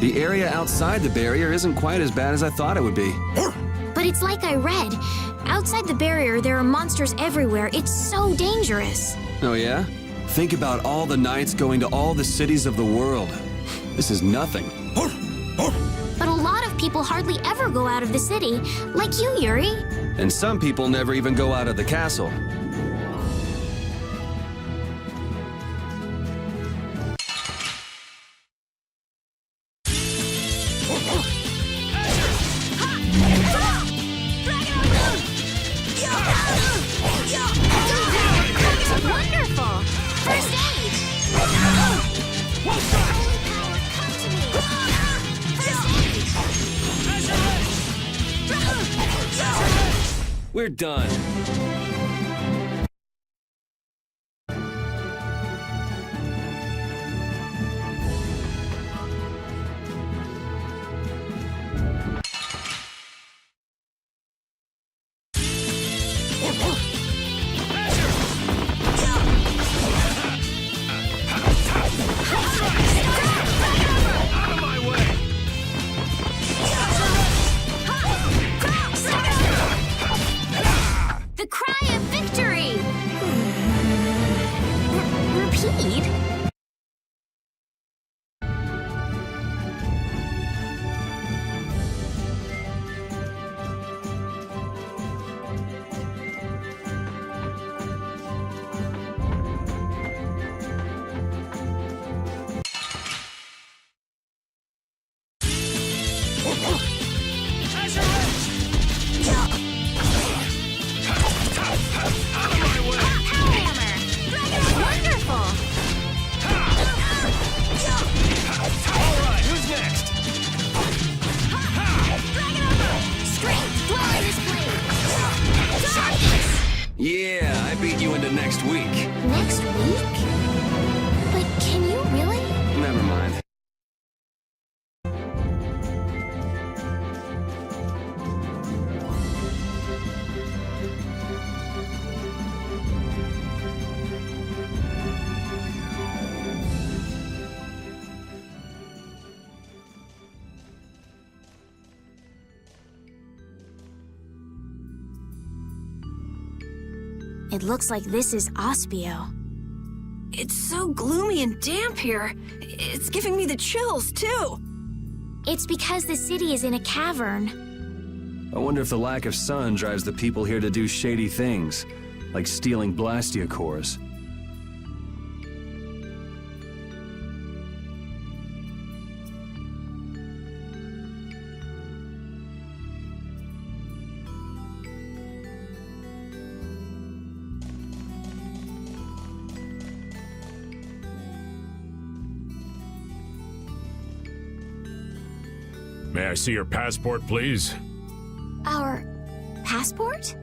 The area outside the barrier isn't quite as bad as I thought it would be. But it's like I read. Outside the barrier, there are monsters everywhere. It's so dangerous. Oh yeah? Think about all the knights going to all the cities of the world. This is nothing. But a lot of people hardly ever go out of the city, like you, Yuri. And some people never even go out of the castle. Wonderful! First aid! We're done. The cry of victory! Repeat? Yeah, I beat you into next week. Next week? But can you really? Never mind. It looks like this is Aspio. It's so gloomy and damp here. It's giving me the chills, too. It's because the city is in a cavern. I wonder if the lack of sun drives the people here to do shady things, like stealing Blastia cores. May I see your passport, please? Our passport?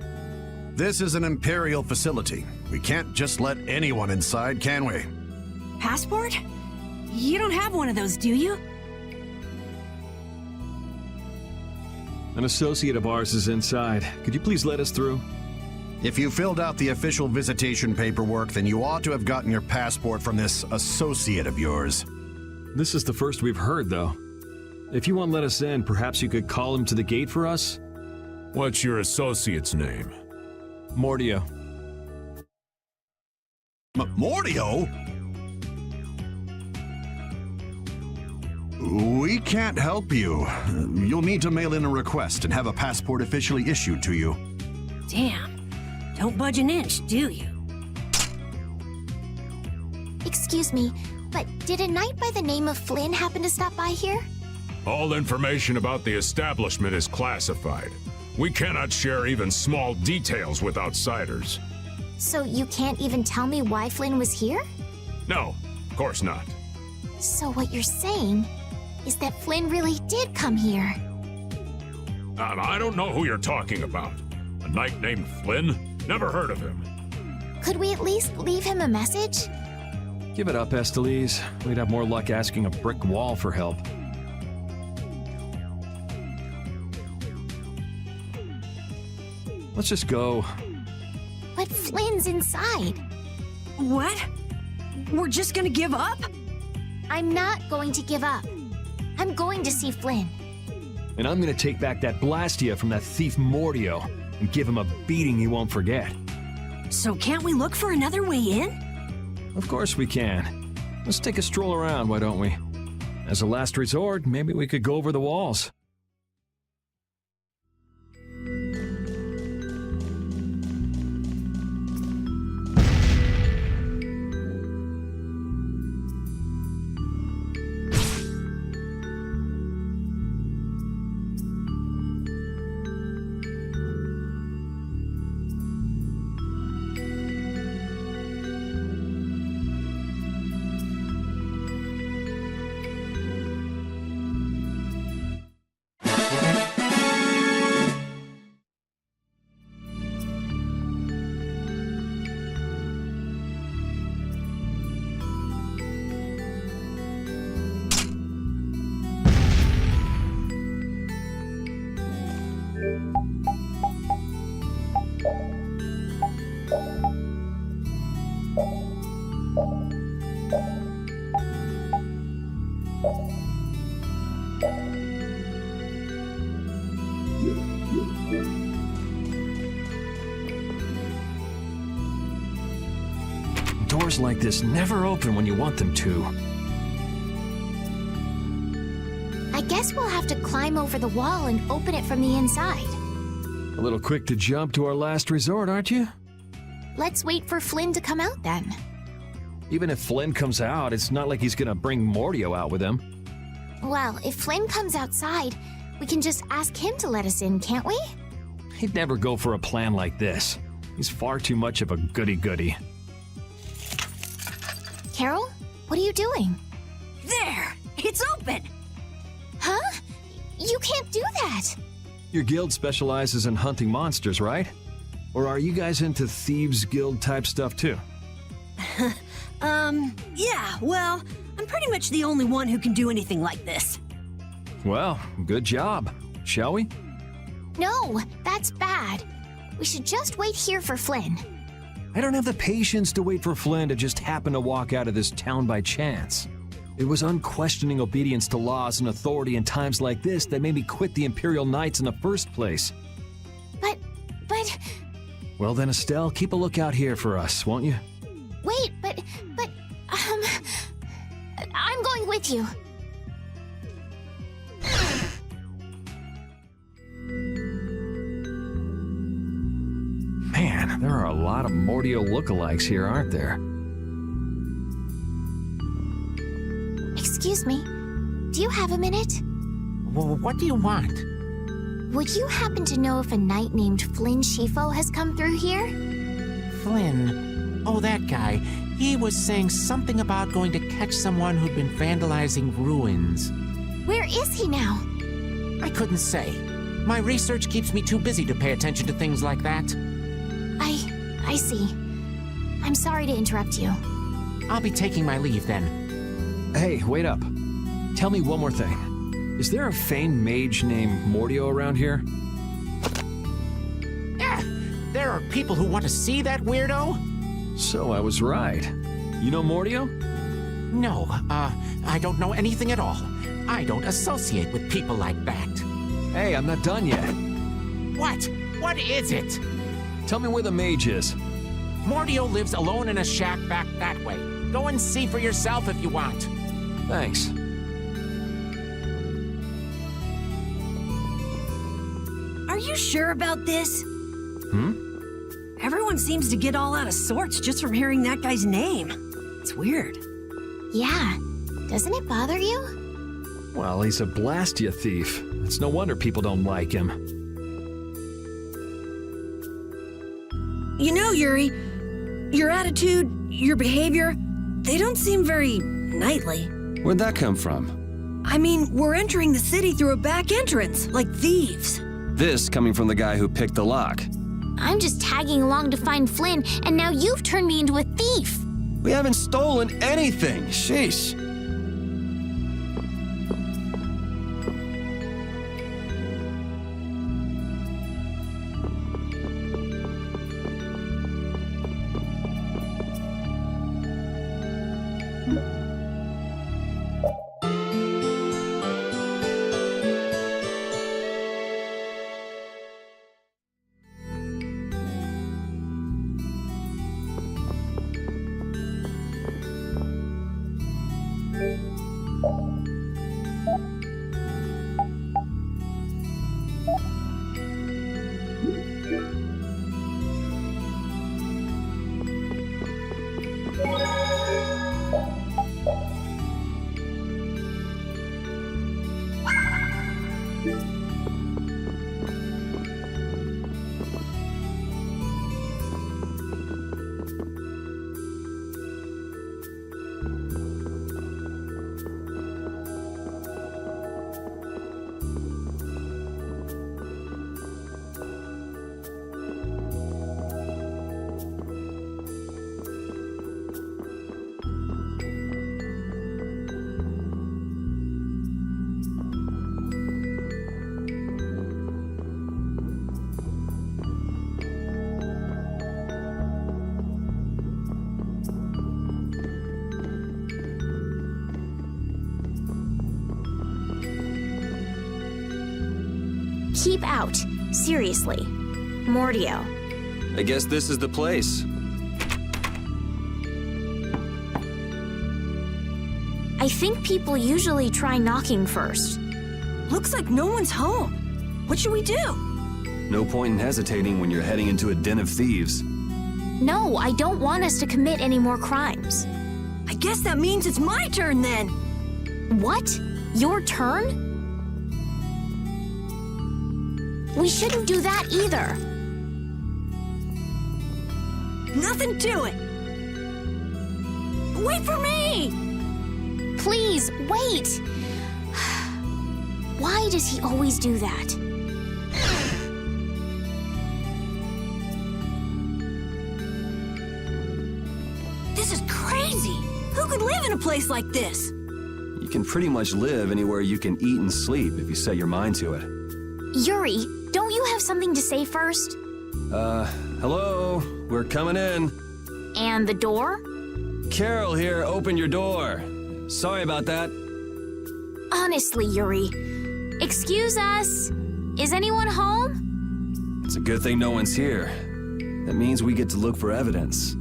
This is an Imperial facility. We can't just let anyone inside, can we? Passport? You don't have one of those, do you? An associate of ours is inside. Could you please let us through? If you filled out the official visitation paperwork, then you ought to have gotten your passport from this associate of yours. This is the first we've heard, though. If you won't let us in, perhaps you could call him to the gate for us? What's your associate's name? Mordio. Mordio? We can't help you. You'll need to mail in a request and have a passport officially issued to you. Damn. Don't budge an inch, do you? Excuse me, but did a knight by the name of Flynn happen to stop by here? All information about the establishment is classified. We cannot share even small details with outsiders. So you can't even tell me why Flynn was here? No, of course not. So what you're saying is that Flynn really did come here. I don't know who you're talking about. A knight named Flynn? Never heard of him. Could we at least leave him a message? Give it up, Estelise. We'd have more luck asking a brick wall for help. Let's just go. But Flynn's inside. What? We're just gonna give up? I'm not going to give up. I'm going to see Flynn. And I'm gonna take back that Blastia from that thief Mordio and give him a beating he won't forget. So can't we look for another way in? Of course we can. Let's take a stroll around, why don't we? As a last resort, maybe we could go over the walls. Doors like this never open when you want them to. I guess we'll have to climb over the wall and open it from the inside. A little quick to jump to our last resort, aren't you? Let's wait for Flynn to come out then. Even if Flynn comes out, it's not like he's gonna bring Mordio out with him. Well, if Flynn comes outside, we can just ask him to let us in, can't we? He'd never go for a plan like this. He's far too much of a goody-goody. Carol, what are you doing? There! It's open! Huh? You can't do that! Your guild specializes in hunting monsters, right? Or are you guys into thieves guild type stuff too? Yeah, well, I'm pretty much the only one who can do anything like this. Well, good job. Shall we? No, that's bad. We should just wait here for Flynn. I don't have the patience to wait for Flynn to just happen to walk out of this town by chance. It was unquestioning obedience to laws and authority in times like this that made me quit the Imperial Knights in the first place. But... Well then, Estelle, keep a lookout here for us, won't you? Wait, I'm going with you. Man, there are a lot of Mordio lookalikes here, aren't there? Excuse me, do you have a minute? What do you want? Would you happen to know if a knight named Flynn Shifo has come through here? Flynn? Oh, that guy. He was saying something about going to catch someone who'd been vandalizing ruins. Where is he now? I couldn't say. My research keeps me too busy to pay attention to things like that. I see. I'm sorry to interrupt you. I'll be taking my leave then. Hey, wait up. Tell me one more thing. Is there a famed mage named Mordio around here? There are people who want to see that weirdo? So I was right. You know Mordio? No, I don't know anything at all. I don't associate with people like that. Hey, I'm not done yet. What? What is it? Tell me where the mage is. Mordio lives alone in a shack back that way. Go and see for yourself if you want. Thanks. Are you sure about this? Everyone seems to get all out of sorts just from hearing that guy's name. It's weird. Yeah, doesn't it bother you? Well, he's a Blastia thief. It's no wonder people don't like him. You know, Yuri, your attitude, your behavior, they don't seem very knightly. Where'd that come from? I mean, we're entering the city through a back entrance, like thieves. This coming from the guy who picked the lock. I'm just tagging along to find Flynn, and now you've turned me into a thief. We haven't stolen anything. Sheesh. keep out. Seriously. Mordio. I guess this is the place. I think people usually try knocking first. Looks like no one's home. What should we do? No point in hesitating when you're heading into a den of thieves. No, I don't want us to commit any more crimes. I guess that means it's my turn then. What? Your turn? We shouldn't do that either. Nothing to it. Wait for me! Please, wait! Why does he always do that? This is crazy! Who could live in a place like this? You can pretty much live anywhere you can eat and sleep if you set your mind to it. Yuri, don't you have something to say first? Hello? We're coming in. And the door? Carol here, open your door. Sorry about that. Honestly, Yuri. Excuse us. Is anyone home? It's a good thing no one's here. That means we get to look for evidence.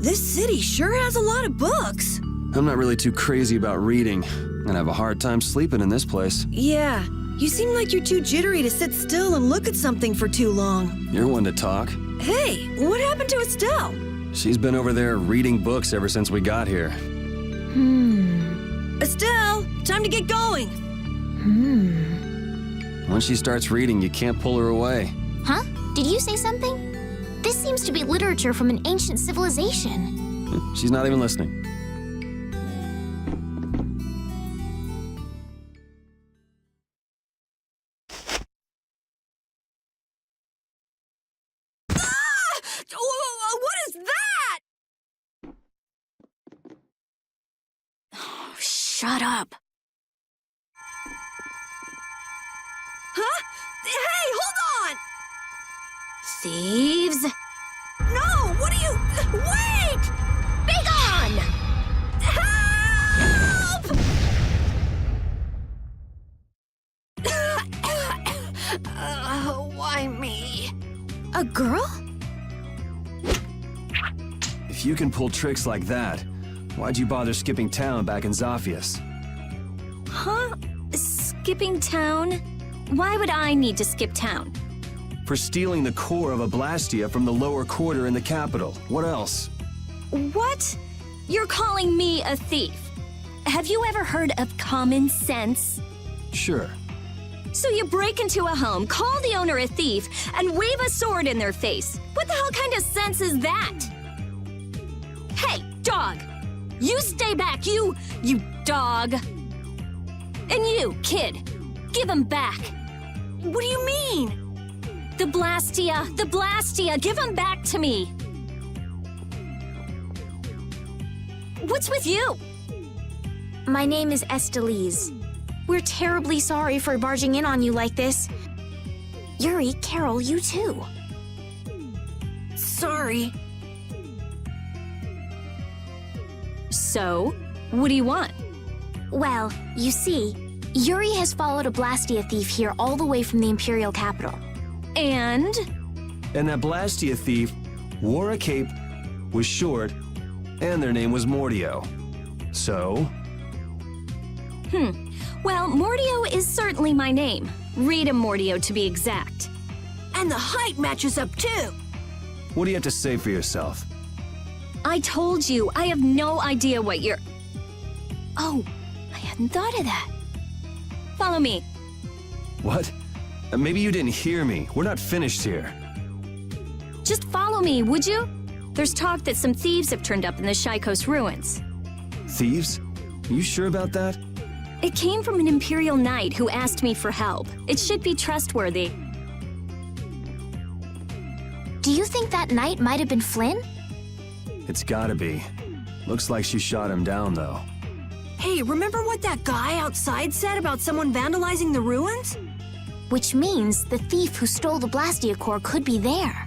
This city sure has a lot of books. I'm not really too crazy about reading, and I have a hard time sleeping in this place. Yeah, you seem like you're too jittery to sit still and look at something for too long. You're one to talk. Hey, what happened to Estelle? She's been over there reading books ever since we got here. Estelle, time to get going. Once she starts reading, you can't pull her away. Huh? Did you say something? This seems to be literature from an ancient civilization. She's not even listening. What is that? Shut up. Huh? Hey, hold on! Thieves? No, what are you... Wait! Be gone! Help! Why me? A girl? If you can pull tricks like that, why'd you bother skipping town back in Zaphias? Huh? Skipping town? Why would I need to skip town? For stealing the core of a Blastia from the lower quarter in the capital. What else? What? You're calling me a thief? Have you ever heard of common sense? Sure. So you break into a home, call the owner a thief, and wave a sword in their face. What the hell kind of sense is that? Hey, dog! You stay back, you dog! And you, kid, give him back. What do you mean? The Blastia, give him back to me. What's with you? My name is Estelise. We're terribly sorry for barging in on you like this. Yuri, Carol, you too. Sorry. So, what do you want? Well, you see, Yuri has followed a Blastia thief here all the way from the Imperial capital. And? And that Blastia thief wore a cape, was short, and their name was Mordio. So? Well, Mordio is certainly my name. Rita Mordio, to be exact. And the height matches up too. What do you have to say for yourself? I told you, I have no idea what you're... Oh, I hadn't thought of that. Follow me. What? Maybe you didn't hear me. We're not finished here. Just follow me, would you? There's talk that some thieves have turned up in the Shaikos ruins. Thieves? Are you sure about that? It came from an Imperial Knight who asked me for help. It should be trustworthy. Do you think that knight might have been Flynn? It's gotta be. Looks like she shot him down, though. Hey, remember what that guy outside said about someone vandalizing the ruins? Which means the thief who stole the Blastia core could be there.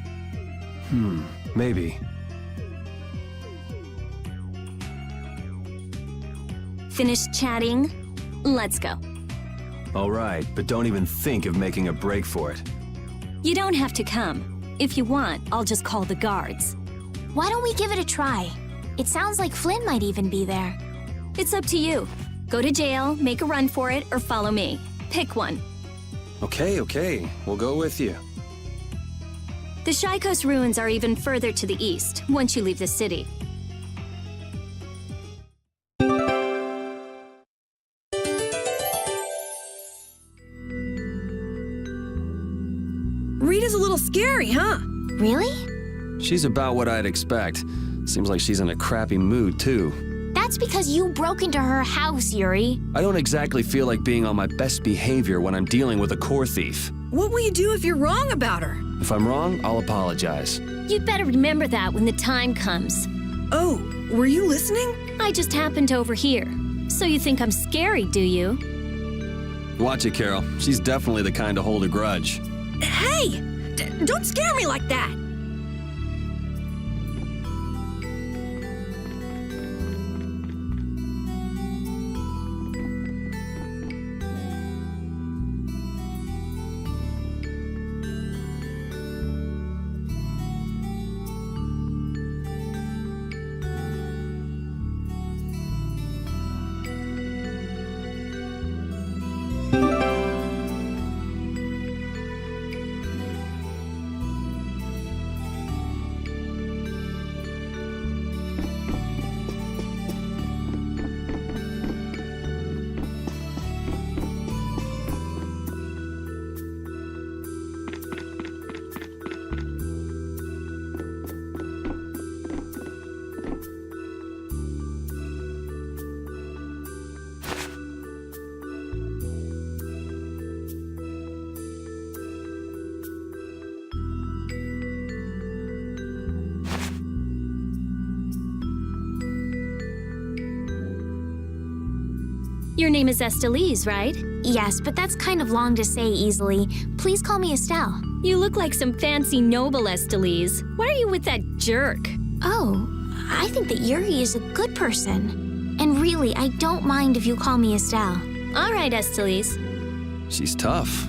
Maybe. Finished chatting? Let's go. All right, but don't even think of making a break for it. You don't have to come. If you want, I'll just call the guards. Why don't we give it a try? It sounds like Flynn might even be there. It's up to you. Go to jail, make a run for it, or follow me. Pick one. Okay, we'll go with you. The Shaikos ruins are even further to the east, once you leave the city. Rita's a little scary, huh? Really? She's about what I'd expect. Seems like she's in a crappy mood, too. That's because you broke into her house, Yuri. I don't exactly feel like being on my best behavior when I'm dealing with a core thief. What will you do if you're wrong about her? If I'm wrong, I'll apologize. You'd better remember that when the time comes. Oh, were you listening? I just happened to overhear. So you think I'm scary, do you? Watch it, Carol. She's definitely the kind to hold a grudge. Hey! Don't scare me like that! Your name is Estelise, right? Yes, but that's kind of long to say easily. Please call me Estelle. You look like some fancy noble, Estelise. Why are you with that jerk? Oh, I think that Yuri is a good person. And really, I don't mind if you call me Estelle. All right, Estelise. She's tough.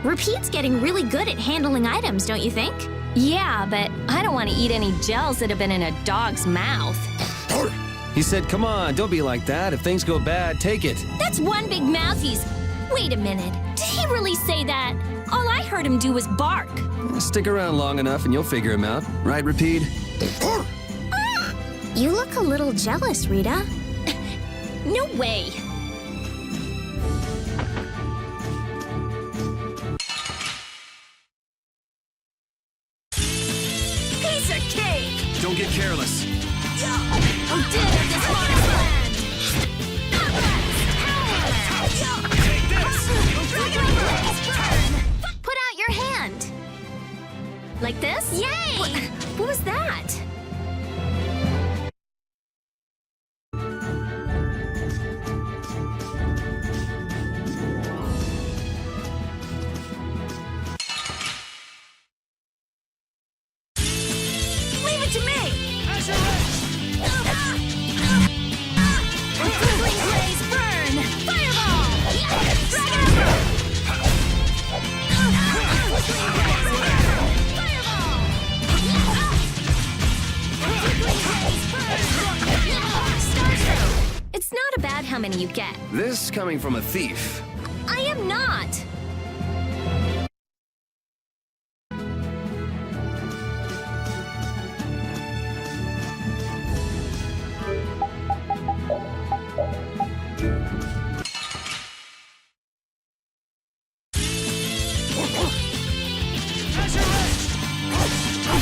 Repeat's getting really good at handling items, don't you think? Yeah, but I don't want to eat any gels that have been in a dog's mouth. He said, come on, don't be like that. If things go bad, take it. That's one big mouth he's... Wait a minute. Did he really say that? All I heard him do was bark. Stick around long enough and you'll figure him out. Right, Repeat? You look a little jealous, Rita. No way. Piece of cake! Don't get careless. Who did it this modest land? Take this! Put out your hand. Like this? Yay! What was that? Leave it to me. Quickling blaze burn! Fireball! Dragon It's not about how many you get. This coming from a thief. I am not.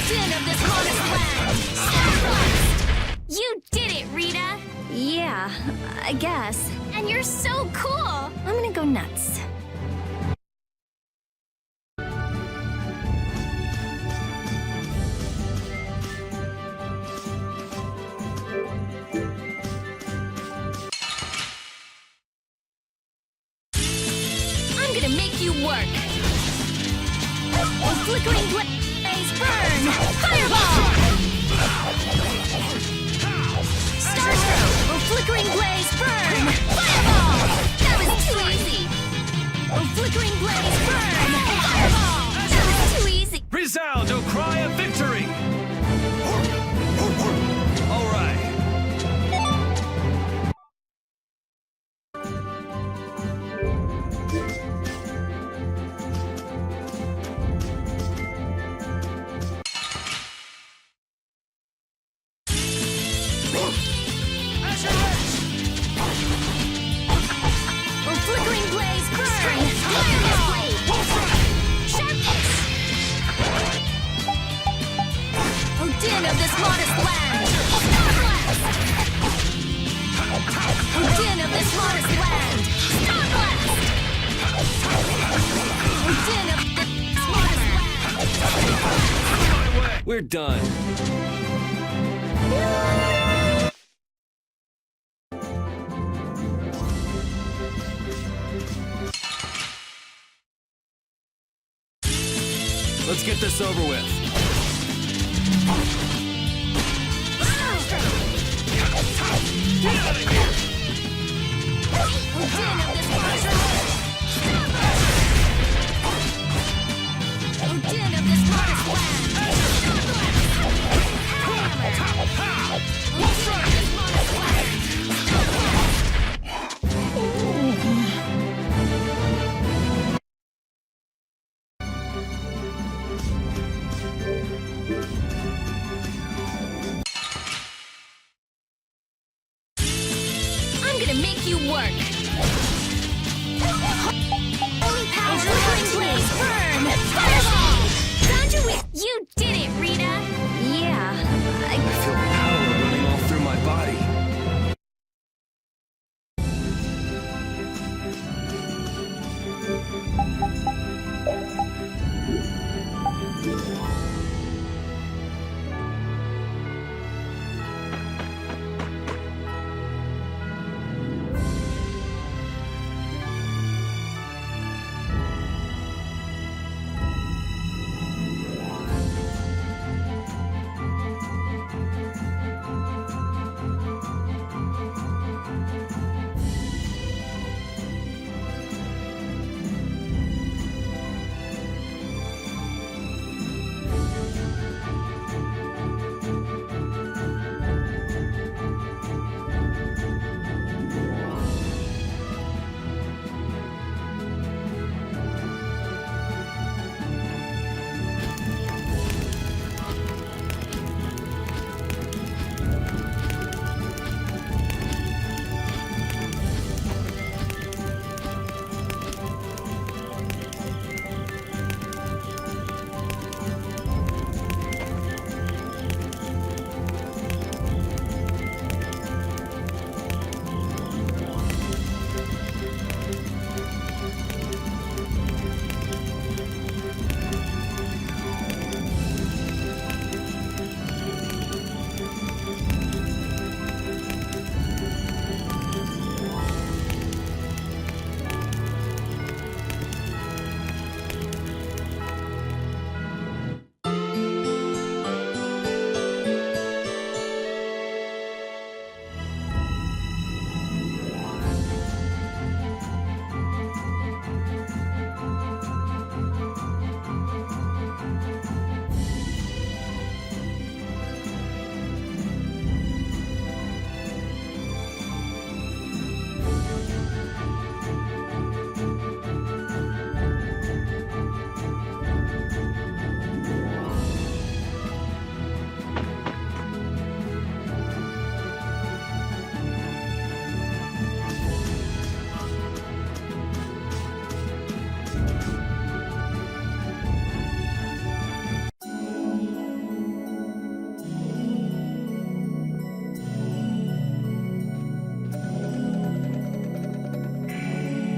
Din of this modest land. You did it, Rita. Yeah, I guess. And you're so cool. I'm gonna go nuts. I'm gonna make you work. Flickering blaze burn! Fireball! Starstroke! Flickering blaze burn! Fireball! That was too easy! Flickering blaze burn! Fireball! That was too easy! Resound, O cry of victory! All right. Flickering blaze burn! Fireball! Sharpness! Din of this modest land! Starblast! Din of this modest land! Starblast! Din of this modest land! We're done. Let's get this over with. Get out of here! Din of this modest land! Din of this modest land! I'm gonna make you work. Holy power! Flickering blaze burn! Fireball! Found you with... You did it, Rita! Yeah, I feel power running all through my body.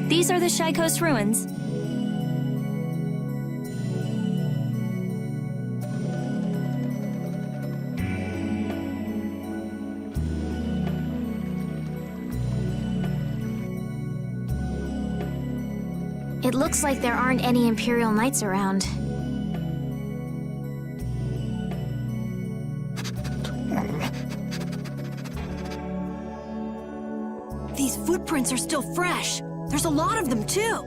These are the Shy Coast ruins. It looks like there aren't any Imperial Knights around. These footprints are still fresh. There's a lot of them, too.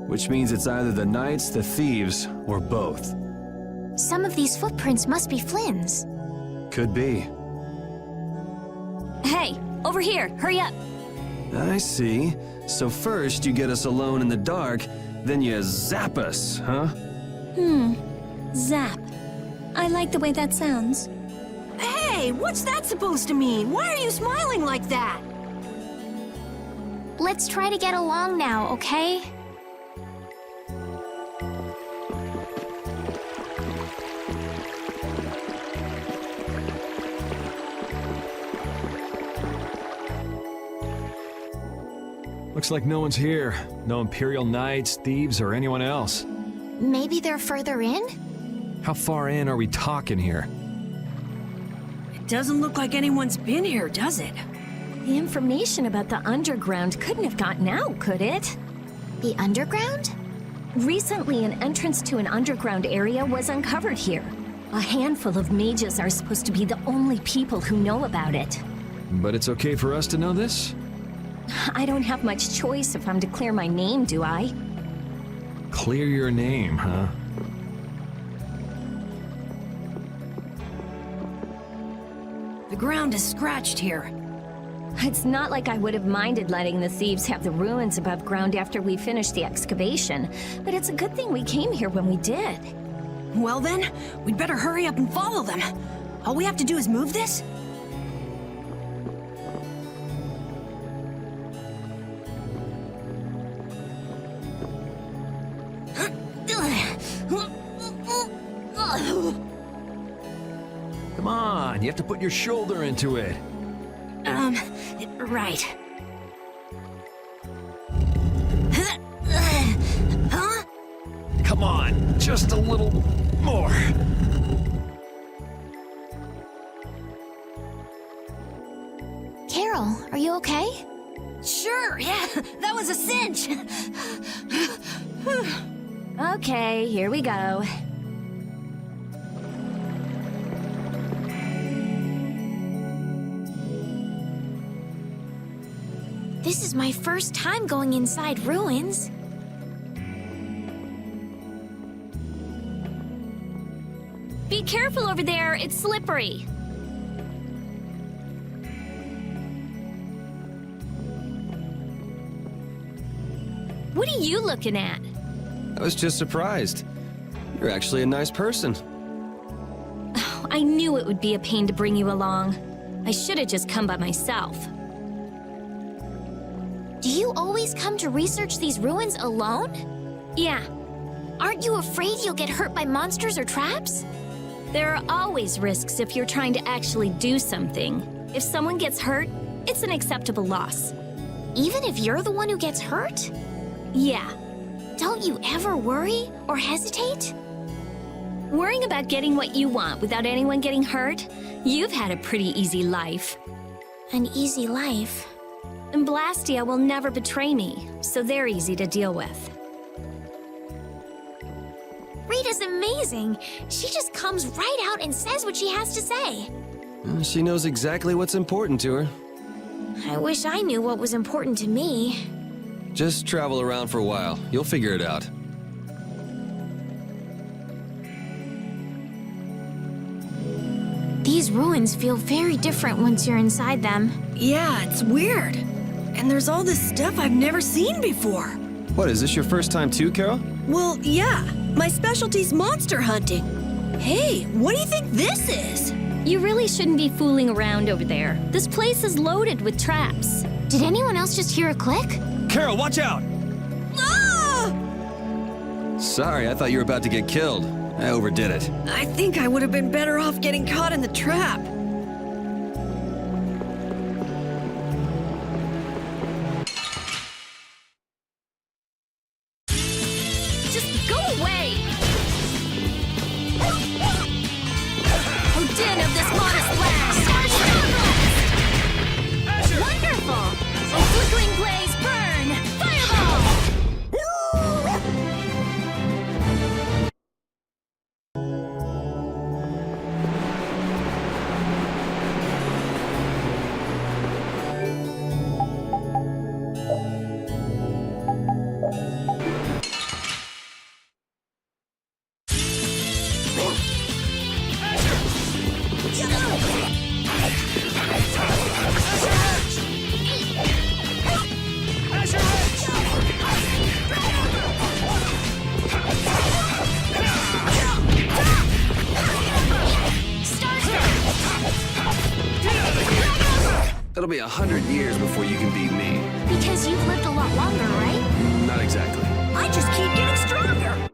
Which means it's either the knights, the thieves, or both. Some of these footprints must be Flynn's. Could be. Hey, over here, hurry up. I see. So first you get us alone in the dark, then you zap us, huh? Zap. I like the way that sounds. Hey, what's that supposed to mean? Why are you smiling like that? Let's try to get along now, okay? Looks like no one's here. No Imperial Knights, thieves, or anyone else. Maybe they're further in? How far in are we talking here? It doesn't look like anyone's been here, does it? The information about the underground couldn't have gotten out, could it? The underground? Recently, an entrance to an underground area was uncovered here. A handful of mages are supposed to be the only people who know about it. But it's okay for us to know this? I don't have much choice if I'm to clear my name, do I? Clear your name, huh? The ground is scratched here. It's not like I would have minded letting the thieves have the ruins above ground after we finished the excavation, but it's a good thing we came here when we did. Well then, we'd better hurry up and follow them. All we have to do is move this? Come on, you have to put your shoulder into it. Right. Huh? Come on, just a little more. Carol, are you okay? Sure, yeah, that was a cinch. Okay, here we go. This is my first time going inside ruins. Be careful over there, it's slippery. What are you looking at? I was just surprised. You're actually a nice person. I knew it would be a pain to bring you along. I should have just come by myself. Do you always come to research these ruins alone? Yeah, Aren't you afraid you'll get hurt by monsters or traps? there are always risks if you're trying to actually do something. If someone gets hurt, it's an acceptable loss. Even if you're the one who gets hurt? Yeah, Don't you ever worry or hesitate? worrying about getting what you want without anyone getting hurt? You've had a pretty easy life. An easy life. And Blastia will never betray me, so they're easy to deal with. Rita's amazing. She just comes right out and says what she has to say. She knows exactly what's important to her. I wish I knew what was important to me. Just travel around for a while. You'll figure it out. These ruins feel very different once you're inside them. Yeah, it's weird. And there's all this stuff I've never seen before. What, is this your first time too, Carol? Well, yeah. My specialty's monster hunting. Hey, what do you think this is? You really shouldn't be fooling around over there. This place is loaded with traps. Did anyone else just hear a click? Carol, watch out! Ah! Sorry, I thought you were about to get killed. I overdid it. I think I would have been better off getting caught in the trap. It'll be 100 years before you can beat me. Because you've lived a lot longer, right? Not exactly. I just keep getting stronger.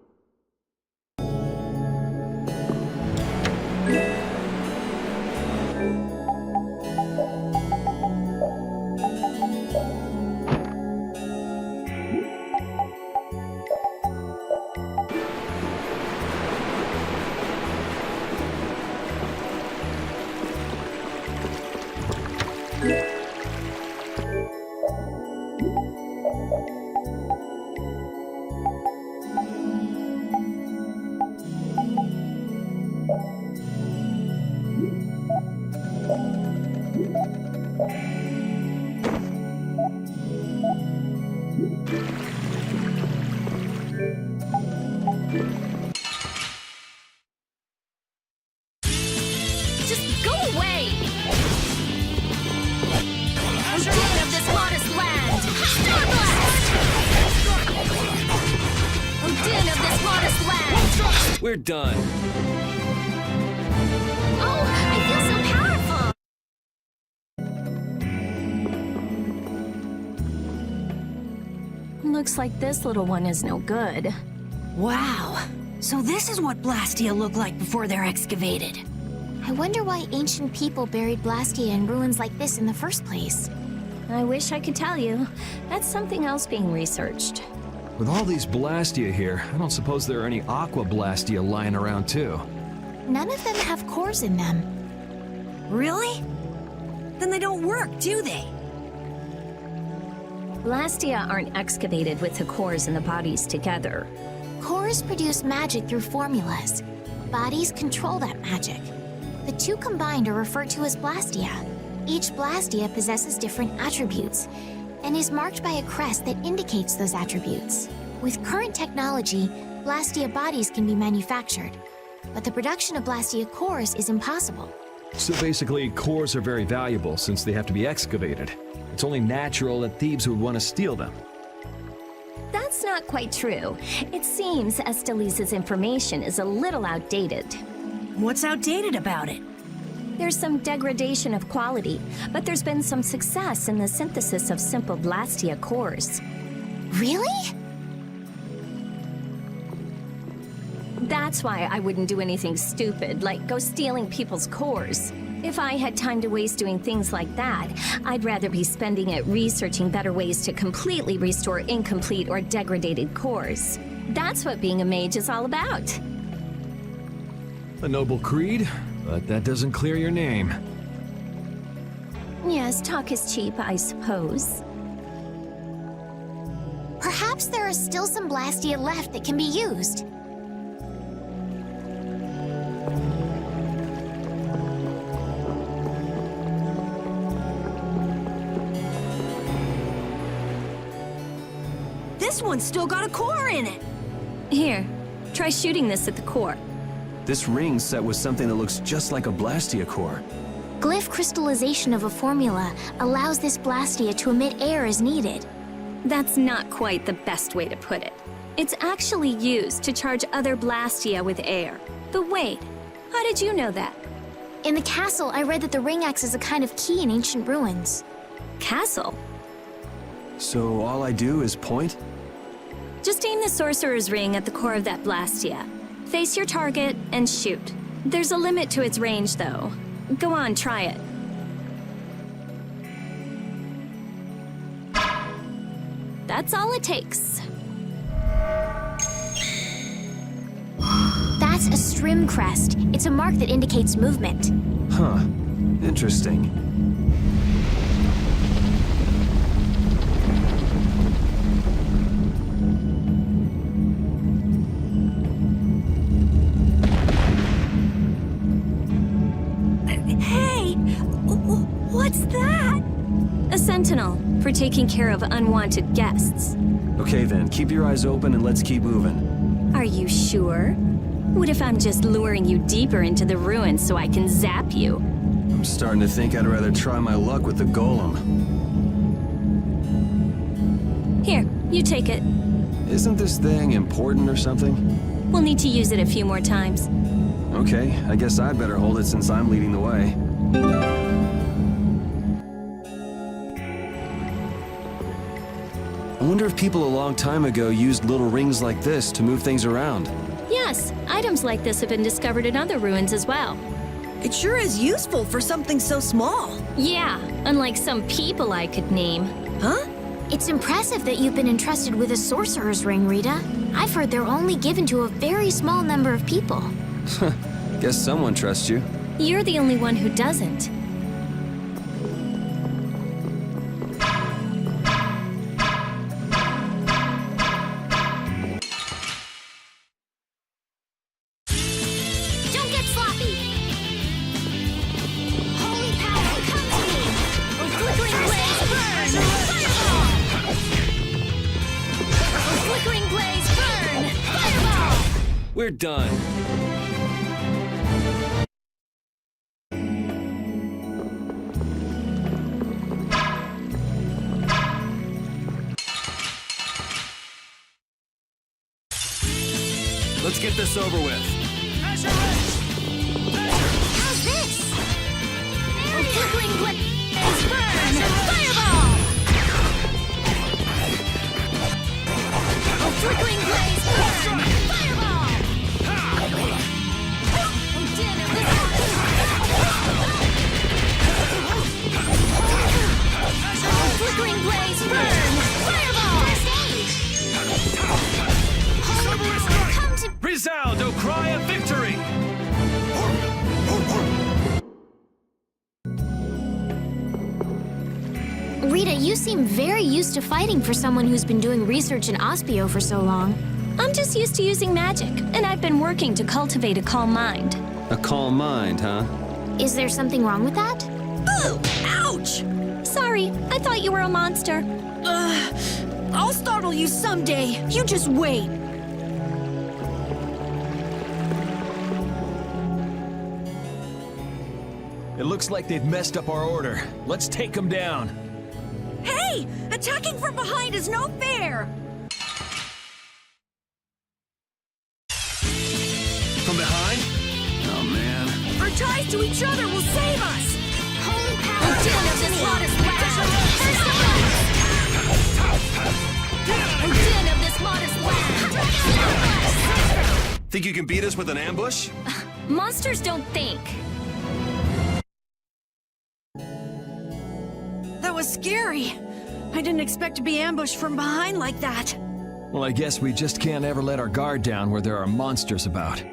Just go away! I'm king of this modest land! Star Blast! Odin of this modest land! We're done. Oh, I feel so powerful! Looks like this little one is no good. Wow. So this is what Blastia looked like before they're excavated. I wonder why ancient people buried Blastia in ruins like this in the first place. I wish I could tell you. That's something else being researched. With all these Blastia here, I don't suppose there are any Aqua Blastia lying around too. None of them have cores in them. Really? Then they don't work, do they? Blastia aren't excavated with the cores and the bodies together. Cores produce magic through formulas. Bodies control that magic. The two combined are referred to as Blastia. Each Blastia possesses different attributes and is marked by a crest that indicates those attributes. With current technology, Blastia bodies can be manufactured, but the production of Blastia cores is impossible. So basically, cores are very valuable since they have to be excavated. It's only natural that thieves would want to steal them. That's not quite true. It seems Estelise's information is a little outdated. What's outdated about it? There's some degradation of quality, but there's been some success in the synthesis of simple Blastia cores. Really? That's why I wouldn't do anything stupid, like go stealing people's cores. If I had time to waste doing things like that, I'd rather be spending it researching better ways to completely restore incomplete or degraded cores. That's what being a mage is all about. A noble creed, but that doesn't clear your name. Yes, talk is cheap, I suppose. Perhaps there are still some Blastia left that can be used. This one's still got a core in it. Here, try shooting this at the core. This ring's set with something that looks just like a Blastia core. Glyph crystallization of a formula allows this Blastia to emit air as needed. That's not quite the best way to put it. It's actually used to charge other Blastia with air. But wait, how did you know that? In the castle, I read that the ring acts as a kind of key in ancient ruins. Castle? So all I do is point? Just aim the sorcerer's ring at the core of that Blastia. Face your target and shoot. There's a limit to its range, though. Go on, try it. That's all it takes. That's a Strim crest. It's a mark that indicates movement. Huh. Interesting. Hey! What's that? A sentinel, for taking care of unwanted guests. Okay then, keep your eyes open and let's keep moving. Are you sure? What if I'm just luring you deeper into the ruins so I can zap you? I'm starting to think I'd rather try my luck with the golem. Here, you take it. Isn't this thing important or something? We'll need to use it a few more times. Okay, I guess I'd better hold it since I'm leading the way. I wonder if people a long time ago used little rings like this to move things around. Yes, items like this have been discovered in other ruins as well. It sure is useful for something so small. Yeah, unlike some people I could name. Huh? It's impressive that you've been entrusted with a sorcerer's ring, Rita. I've heard they're only given to a very small number of people. Guess someone trusts you. You're the only one who doesn't. Don't get sloppy! Holy power, come to me! Oh, flickering blaze, burn! Fireball! Oh, flickering blaze, burn! Fireball! We're done. Let's get this over with. How's this? Oh, flickering blaze, burn! Fireball! Oh, flickering blaze, burn! Fireball! Oh, din of the Oh, flickering blaze, burn! Fireball! Holy power, come to Resound, O cry of victory! Rita, you seem very used to fighting for someone who's been doing research in Aspio for so long. I'm just used to using magic, and I've been working to cultivate a calm mind. A calm mind, huh? Is there something wrong with that? Ooh! Ouch! Sorry, I thought you were a monster. I'll startle you someday. You just wait. It looks like they've messed up our order. Let's take them down. Hey! Attacking from behind is no fair! From behind? Oh, man. Our ties to each other will save us! Holy power, Din come of to this me! modest land! First of all! Din of this modest land! Think you can beat us with an ambush? Monsters don't think. That was scary. I didn't expect to be ambushed from behind like that. Well, I guess we just can't ever let our guard down where there are monsters about.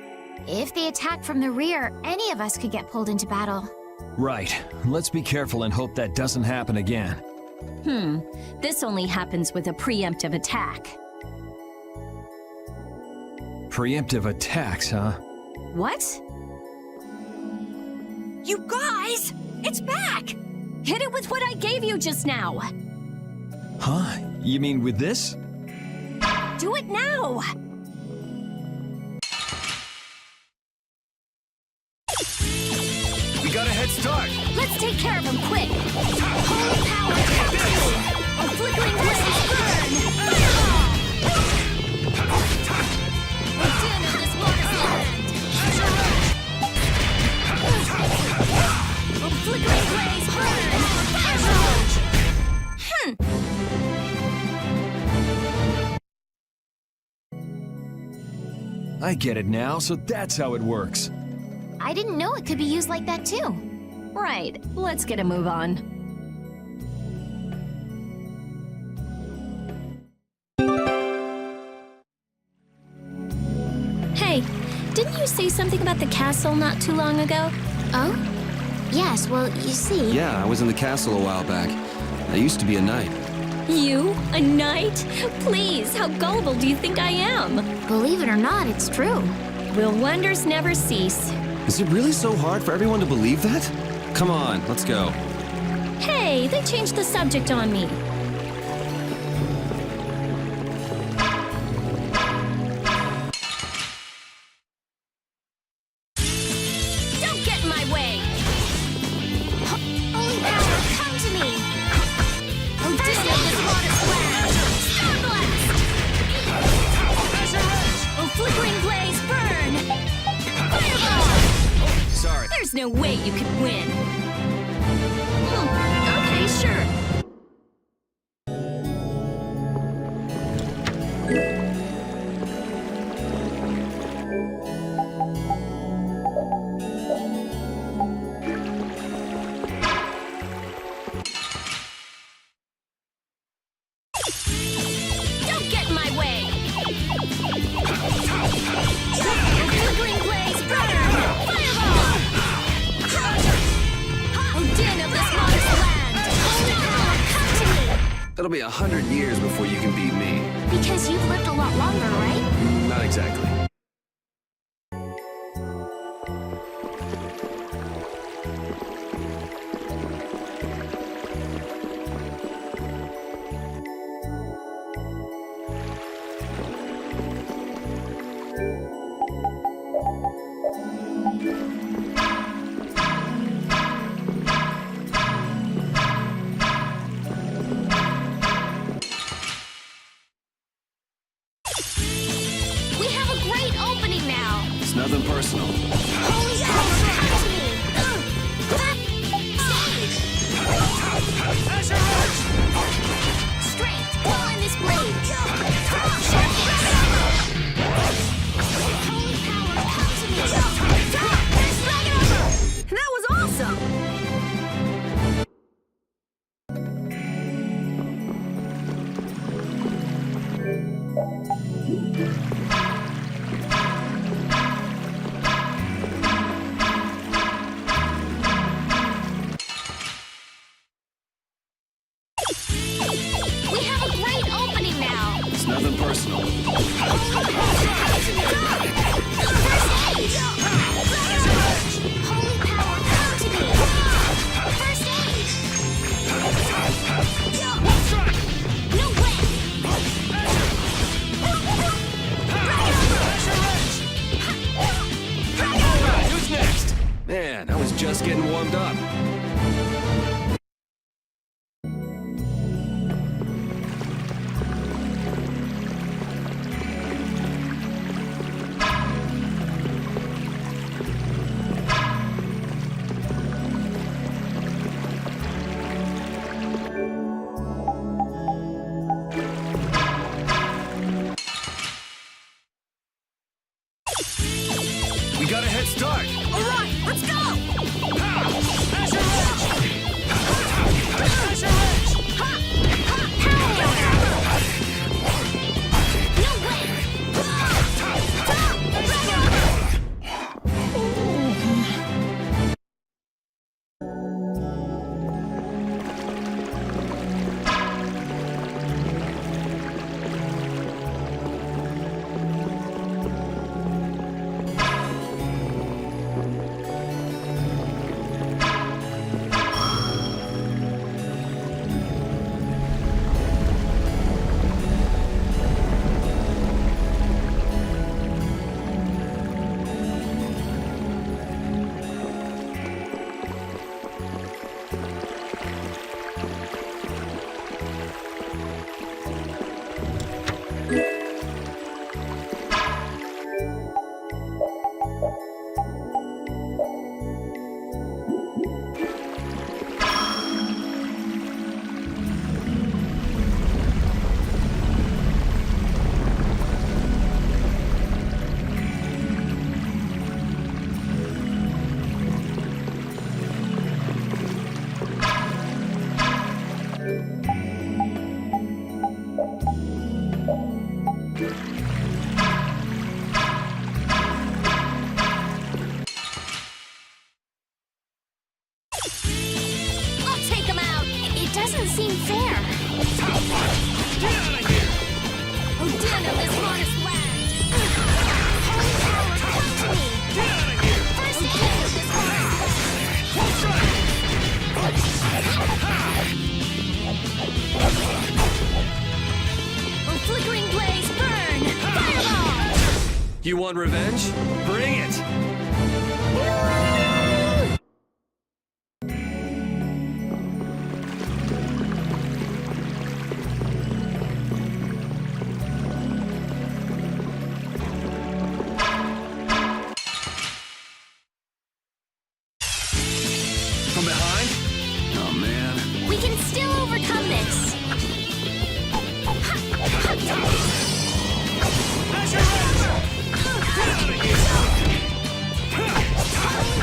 If they attack from the rear, any of us could get pulled into battle. Right. Let's be careful and hope that doesn't happen again. This only happens with a preemptive attack. Preemptive attacks, huh? What? You guys! It's back! Hit it with what I gave you just now! Huh? You mean with this? Do it now! We got a head start. Let's take care of him quick! Holy power, come to me! Oh, flickering blaze, burn! Fireball! Oh, din of this modest land! Oh, flickering blaze, burn! Fireball! I get it now, so that's how it works. I didn't know it could be used like that too. Right, let's get a move on. Hey, didn't you say something about the castle not too long ago? Oh? Yes, well, you see... Yeah, I was in the castle a while back. I used to be a knight. You? A knight? Please, how gullible do you think I am? Believe it or not, it's true. Will wonders never cease? Is it really so hard for everyone to believe that? Come on, let's go. Hey, they changed the subject on me. Don't get in my way! Holy power, come to me! Oh, din of this modest land! Star blast! Oh, flickering blaze, burn! Fireball! Sorry. There's no way you could win. Okay, sure. It'll be 100 years before you can beat me. Because you've lived a lot longer, right? Not exactly. We have a great opening now. It's nothing personal. Holy power, come to me. Strength, pull in this blade. Holy power, come to me. That was awesome! We have a great opening now. It's nothing personal. Holy power, come to me. First aid. No way. Who's next? Man, I was just getting warmed up. We got a head start. All right, let's go! No way. doesn't seem fair. Get out of here! Odin of this modest land! Holy power, come to me! Get out of here! First aid of this flickering blaze, burn! Fireball! You want revenge? Bring it! From behind? Oh, man. We can still overcome this! Holy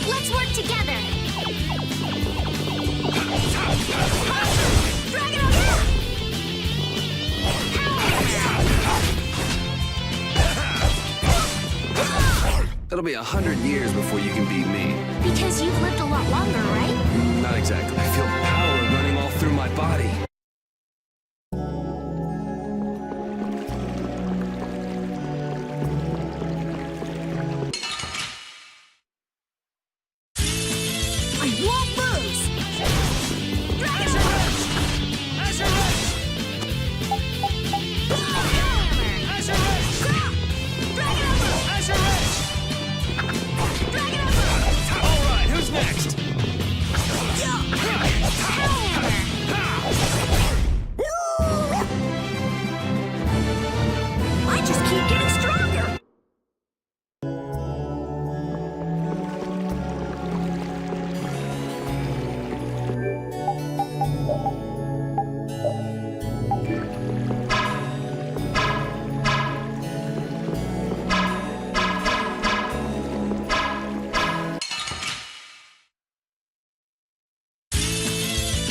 Let's work together. Dragon Attack! It'll be 100 years before you can beat me. Because you've lived a lot longer, right? Not exactly. I feel power running all through my body. I won't lose! Dragon All right, who's next? I just keep getting stronger!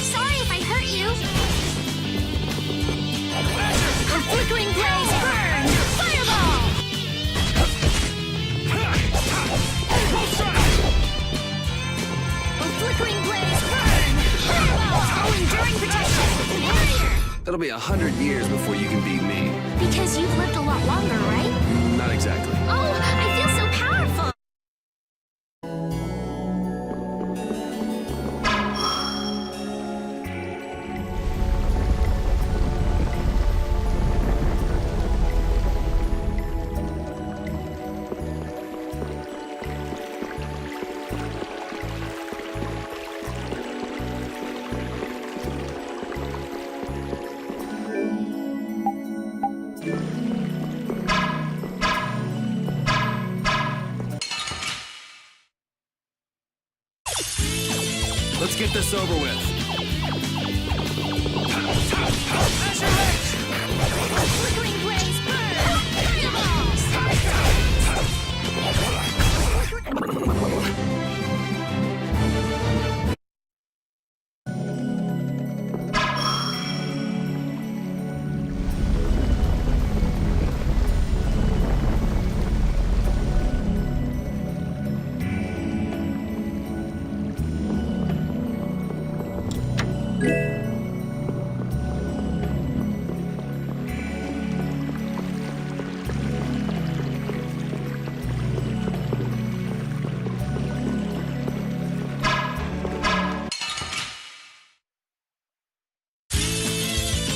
Sorry if I hurt you. A flickering blaze burn! Fireball! A flickering blaze burn! Fireball! Oh, enduring protection! Warrior! It'll be 100 years before you can beat me. Because you've lived a lot longer, right? Not exactly. Oh, I feel so powerful! Let's get this over with. Flickering blaze burn! Fireball!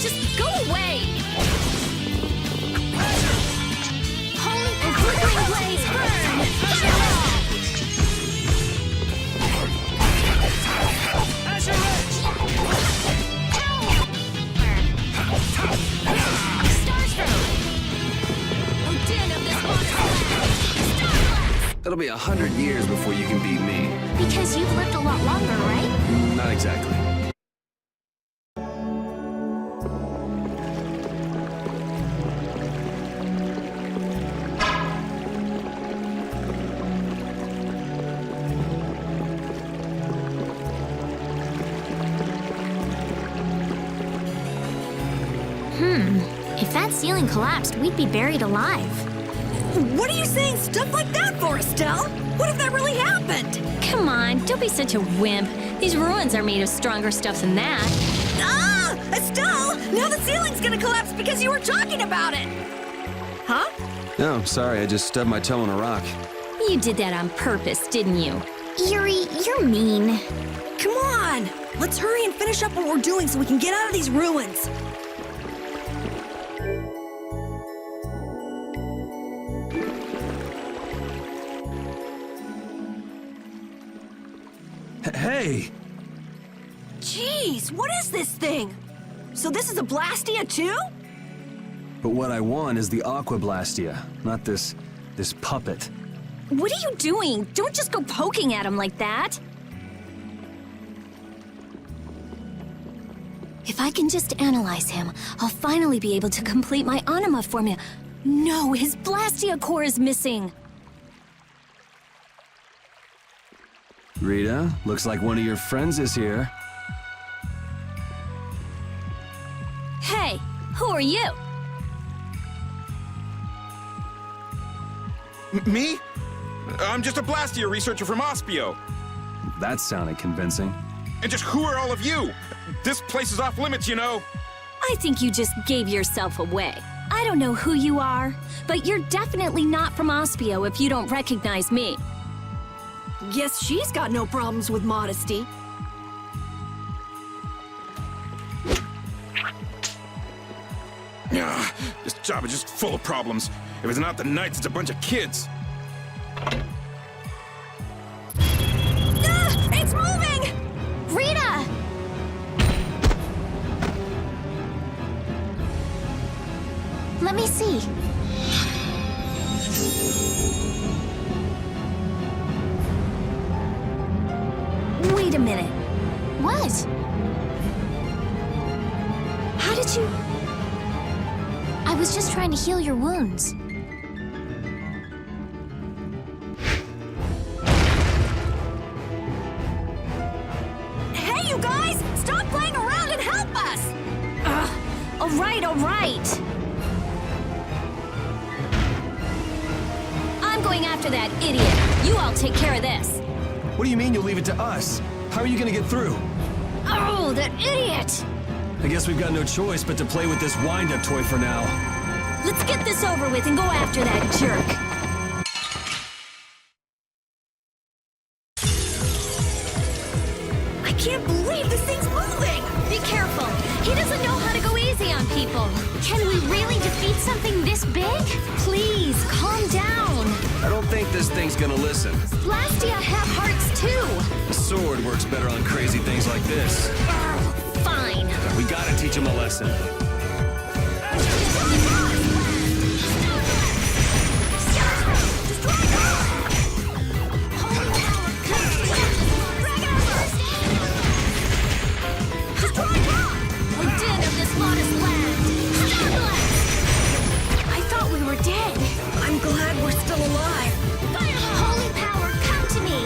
Just go away! Holy and flickering blaze burn! Fireball! Starstroke! Oh, din of this monster! Starblast! It'll be 100 years before you can beat me. Because you've lived a lot longer, right? Not exactly. If that ceiling collapsed, we'd be buried alive. What are you saying stuff like that for, Estelle? What if that really happened? Come on, don't be such a wimp. These ruins are made of stronger stuff than that. Ah! Estelle! Now the ceiling's gonna collapse because you were talking about it! Huh? No, sorry, I just stubbed my toe on a rock. You did that on purpose, didn't you? Yuri, you're mean. Come on! Let's hurry and finish up what we're doing so we can get out of these ruins. Hey! Jeez, what is this thing? So this is a Blastia too? But what I want is the Aqua Blastia, not this puppet. What are you doing? Don't just go poking at him like that. If I can just analyze him, I'll finally be able to complete my anima formula. No, his Blastia core is missing. Rita, looks like one of your friends is here. Hey, who are you? Me? I'm just a Blastia researcher from Aspio. That sounded convincing. And just who are all of you? This place is off limits, you know. I think you just gave yourself away. I don't know who you are, but you're definitely not from Aspio if you don't recognize me. Guess she's got no problems with modesty. This job is just full of problems. If it's not the Knights, it's a bunch of kids. Ah, it's moving! Rita! Let me see. Wait a minute. What? How did you... I was just trying to heal your wounds. Hey, you guys! Stop playing around and help us! All right, all right. I'm going after that idiot. You all take care of this. What do you mean you'll leave it to us? How are you gonna get through? Oh, that idiot! I guess we've got no choice but to play with this wind-up toy for now. Let's get this over with and go after that jerk. I can't believe this thing's moving! Be careful. He doesn't know how to go easy on people. Can we really defeat something this big? Please, calm down. I don't think this thing's gonna listen. Blastia have hearts too. A sword works better on crazy things like this. Fine. We gotta teach him a lesson. I thought we were dead. I'm glad we're still alive. Holy power, come to me.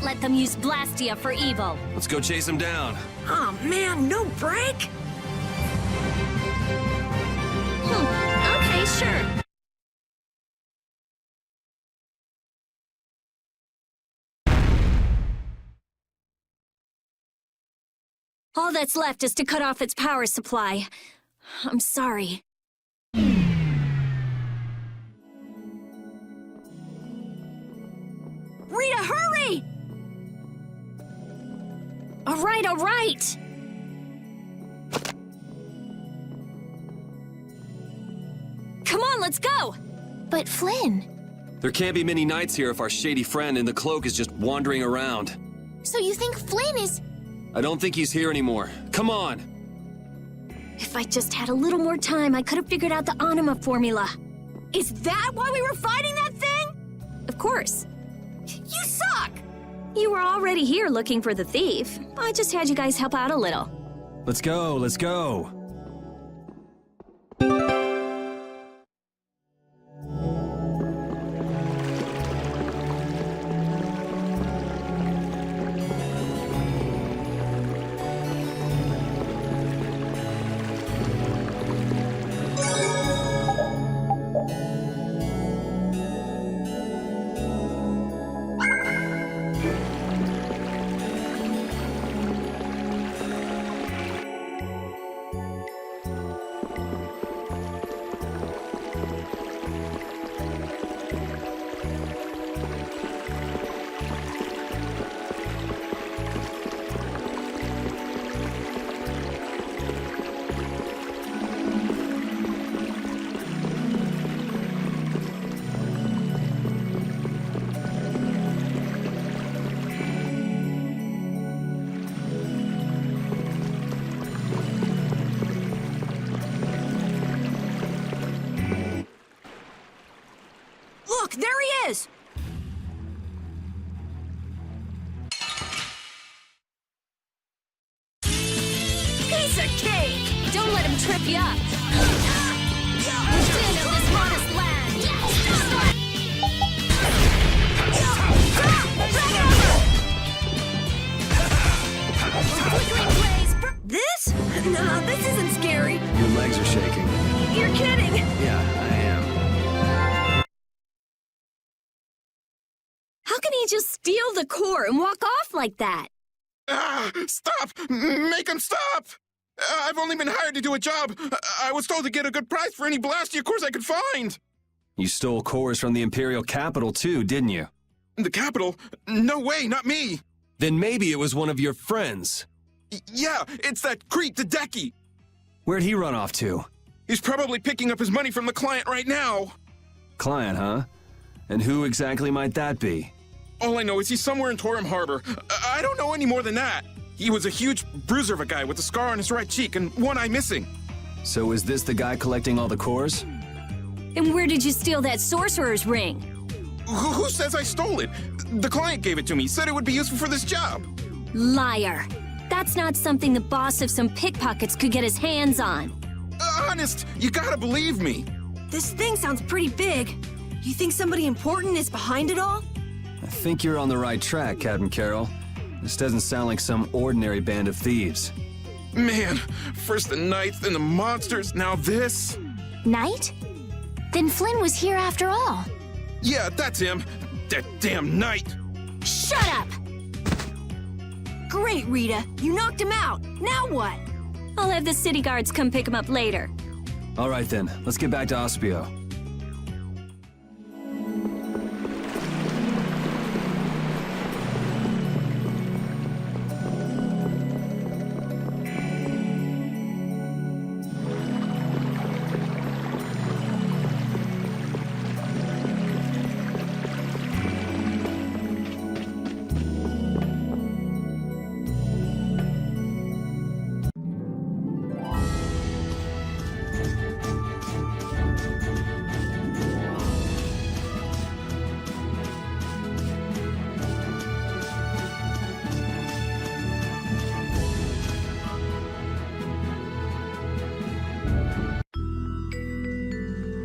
Let them use Blastia for evil. Let's go chase him down. Oh man, no break? Okay, sure. All that's left is to cut off its power supply. I'm sorry. Rita, hurry! All right, all right! Come on, let's go! But Flynn, There can't be many nights here if our shady friend in the cloak is just wandering around. so you think Flynn is... I don't think he's here anymore. Come on! If I just had a little more time, I could have figured out the anima formula. Is that why we were fighting that thing? Of course. You suck! You were already here looking for the thief. I just had you guys help out a little. Let's go, let's go. Look, there he is! Piece of cake! Don't let him trip you up. Sin of this modest land. Flickering blaze. This? No, this isn't scary. Your legs are shaking. You're kidding! Yeah, I am. How can he just steal the core and walk off like that? Stop! Make him stop! I've only been hired to do a job. I was told to get a good price for any Blastia cores I could find. You stole cores from the Imperial capital too, didn't you? The capital? No way, not me. Then maybe it was one of your friends. Yeah, it's that creep, Hideki. Where'd he run off to? He's probably picking up his money from the client right now. Client, huh? And who exactly might that be? All I know is he's somewhere in Torum Harbor. I don't know any more than that. He was a huge bruiser of a guy with a scar on his right cheek and one eye missing. So is this the guy collecting all the cores? And where did you steal that sorcerer's ring? Who says I stole it? The client gave it to me, said it would be useful for this job. Liar. That's not something the boss of some pickpockets could get his hands on. Honest, you gotta believe me. This thing sounds pretty big. You think somebody important is behind it all? I think you're on the right track, Captain Carroll. This doesn't sound like some ordinary band of thieves. Man, first the knights, then the monsters, now this. Knight? Then Flynn was here after all. Yeah, that's him. That damn knight. Shut up! Great, Rita. You knocked him out. Now what? I'll have the city guards come pick him up later. All right then, let's get back to Aspio.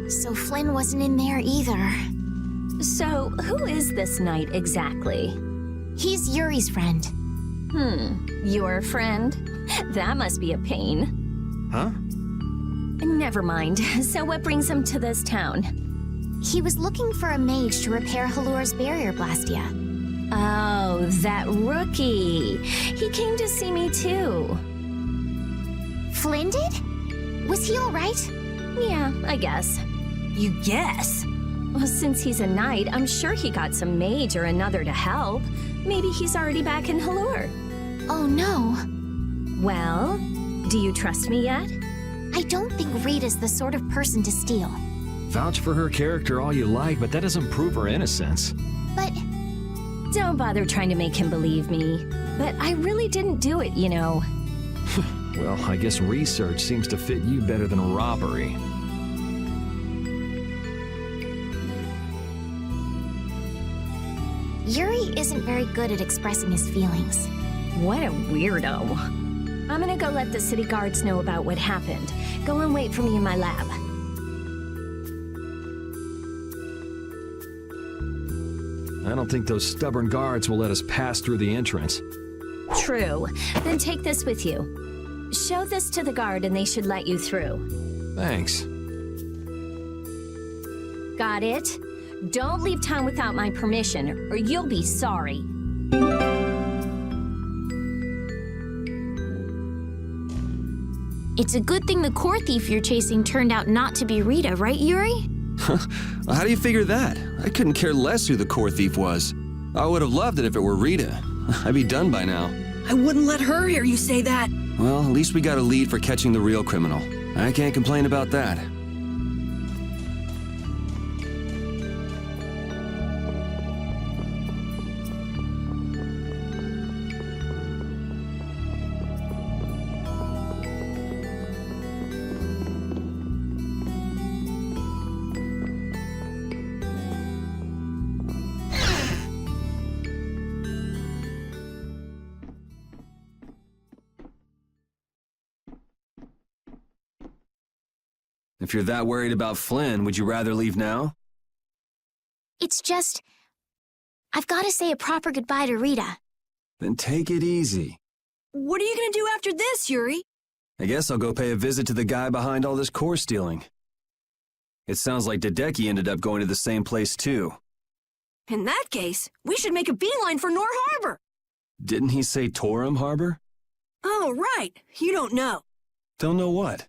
So Flynn wasn't in there either. So, who is this knight exactly? He's Yuri's friend. Your friend? That must be a pain. Huh? Never mind. So what brings him to this town? He was looking for a mage to repair Halur's barrier blastia. Oh, that rookie. He came to see me too. Flynn did? Was he all right? Yeah, I guess. You guess? Well, since he's a knight, I'm sure he got some mage or another to help. Maybe he's already back in Halur. Oh no. Well, do you trust me yet? I don't think Rita's the sort of person to steal. Vouch for her character all you like, but that doesn't prove her innocence. But Don't bother trying to make him believe me. But I really didn't do it, you know. Well, I guess research seems to fit you better than robbery. Yuri isn't very good at expressing his feelings. What a weirdo. I'm gonna go let the city guards know about what happened. Go and wait for me in my lab. I don't think those stubborn guards will let us pass through the entrance. True. Then take this with you. Show this to the guard and they should let you through. Thanks. Got it? Don't leave town without my permission, or you'll be sorry. It's a good thing the core thief you're chasing turned out not to be Rita, right, Yuri? How do you figure that? I couldn't care less who the core thief was. I would have loved it if it were Rita. I'd be done by now. I wouldn't let her hear you say that. Well, at least we got a lead for catching the real criminal. I can't complain about that. If you're that worried about Flynn, would you rather leave now? It's just... I've got to say a proper goodbye to Rita. Then take it easy. What are you gonna do after this, Yuri? I guess I'll go pay a visit to the guy behind all this core stealing. It sounds like Hideki ended up going to the same place too. In that case, we should make a beeline for Nor Harbor. Didn't he say Torum Harbor? Oh, right. You don't know. Don't know what.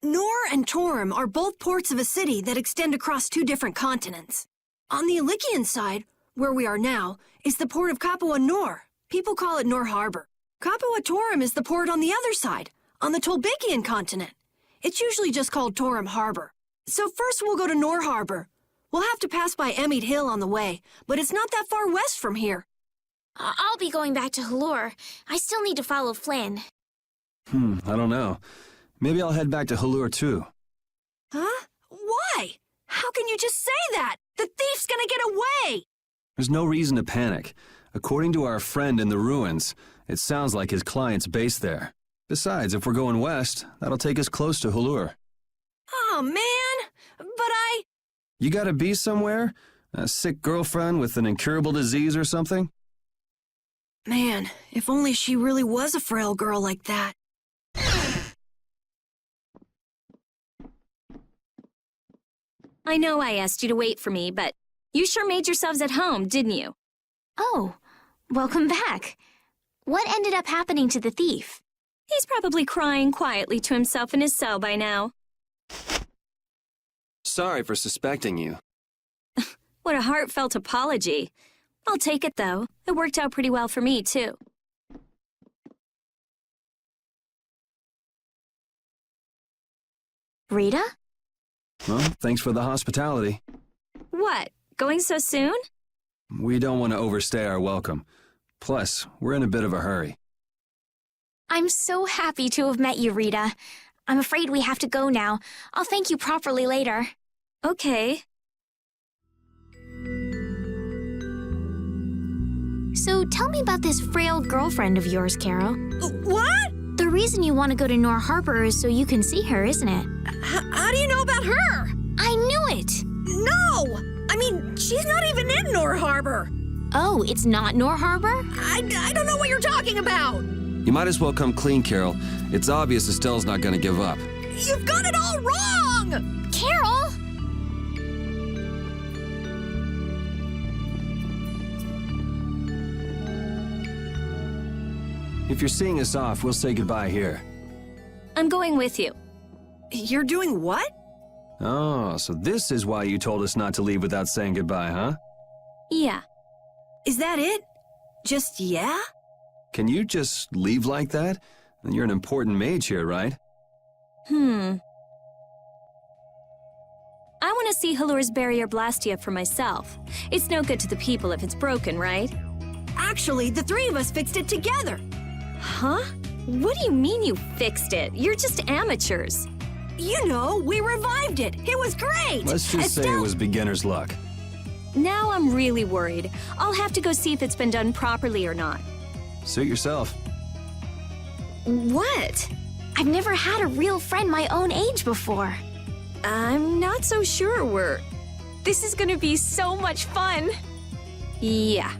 Nor and Torum are both ports of a city that extend across two different continents. On the Ilikian side, where we are now, is the port of Capua Nor. People call it Nor Harbor. Capua Torum is the port on the other side, on the Tolbikian continent. It's usually just called Torum Harbor. So first we'll go to Nor Harbor. We'll have to pass by Emid Hill on the way, but it's not that far west from here. I'll be going back to Halur. I still need to follow Flynn. I don't know. Maybe I'll head back to Halur too. Huh? Why? How can you just say that? The thief's gonna get away! There's no reason to panic. According to our friend in the ruins, it sounds like his client's based there. Besides, if we're going west, that'll take us close to Halur. Oh, man! But You gotta be somewhere? A sick girlfriend with an incurable disease or something? Man, if only she really was a frail girl like that. I know I asked you to wait for me, but you sure made yourselves at home, didn't you? Oh, welcome back. What ended up happening to the thief? He's probably crying quietly to himself in his cell by now. Sorry for suspecting you. What a heartfelt apology. I'll take it, though. It worked out pretty well for me, too. Rita? Well, thanks for the hospitality. What? Going so soon? We don't want to overstay our welcome. Plus, we're in a bit of a hurry. I'm so happy to have met you, Rita. I'm afraid we have to go now. I'll thank you properly later. Okay. So tell me about this frail girlfriend of yours, Carol. What? The reason you want to go to Nor Harbor is so you can see her, isn't it? How do you know about her? I knew it! No! I mean, she's not even in Nor Harbor. Oh, it's not Nor Harbor? I don't know what you're talking about. You might as well come clean, Carol. It's obvious Estelle's not gonna give up. You've got it all wrong! Carol! If you're seeing us off, we'll say goodbye here. I'm going with you. You're doing what? Oh, so this is why you told us not to leave without saying goodbye, huh? Yeah. Is that it? Just yeah? Can you just leave like that? You're an important mage here, right? I want to see Halur's barrier Blastia for myself. It's no good to the people if it's broken, right? Actually, the three of us fixed it together. Huh? What do you mean you fixed it? You're just amateurs. You know, we revived it. It was great. Let's just say it was beginner's luck. Now I'm really worried. I'll have to go see if it's been done properly or not. Suit yourself. What? I've never had a real friend my own age before. I'm not so sure This is gonna be so much fun. Yeah,